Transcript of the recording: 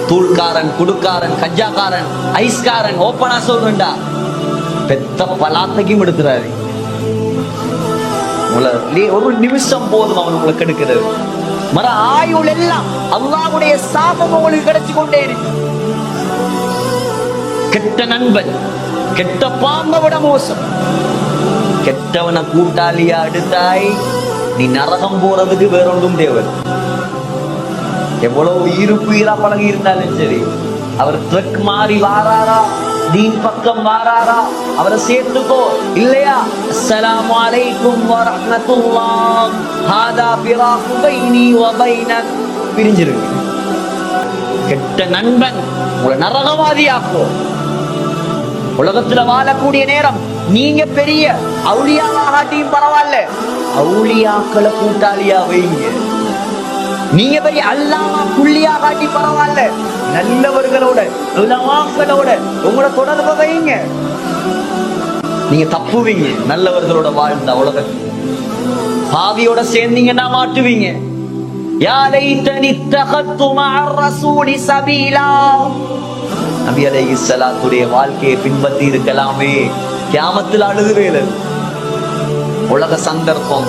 தூள்காரன், குடுக்காரன், கஞ்சாக்காரன், ஐஸ்காரன், ஓப்பனா சொல்றா பெத்த பலாத்தையும் எடுக்கிறாரு. ஒரு நிமிஷம் போதும் அவனுக்குள்ள கெடுக்கிறது. மர ஆயுள் எல்லாம் அல்லாஹ்வுடைய சாபம் உங்களுக்கு கிடைச்சு கொண்டே இருக்கு. கெட்ட நண்பன், கெட்ட பாம்பை விட மோசம். கெட்டவனை கூட்டாளியா எடுத்தாய் நீ நரகம் போறதுக்கு வேறொன்றும் தேவை. எவ்வளவு ஈரா பழகி இருந்தாலும் சரி, அவர் ட்ரக் மாறி வாராரா, தீன் பக்கம் வாராரா, அவரை சேர்த்துக்கோ. இல்லையா அஸ்ஸலாமு அலைக்கும் வரஹ்மத்துல்லாஹ் ஹாதா ஃபிராகு பைனி வ பைனக், பிரிஞ்சிருங்க. கெட்ட நண்பன் உங்களை நரகவாதியாக்கும். உலகத்துல வாழக்கூடிய நேரம் நீங்க பெரிய அவுலியாவாகாட்டியும் பரவாயில்ல, அவுலியாக்களை கூட்டாளியா வைங்க. நீங்க பெரிய அல்லாமா புள்ளியா காட்டி பரவாயில்ல, நல்லவர்களோட உலமாக்களோட உங்களோட தொடர்பை வைங்க. நீங்க தப்புவீங்க நல்லவர்களோட வாழ்ந்த உலகத்தில். பாவியோட சேர்ந்தீங்கன்னா மாட்டுவீங்க. யா லைதனி தகத்து மஅர் ரசூலி சபீலா, நபி அலைஹிஸ்ஸலாத்துடைய வாழ்க்கையை பின்பற்றி இருக்கலாமே. கியாமத்தில் அழுகுவேல உலக சந்தர்ப்பம்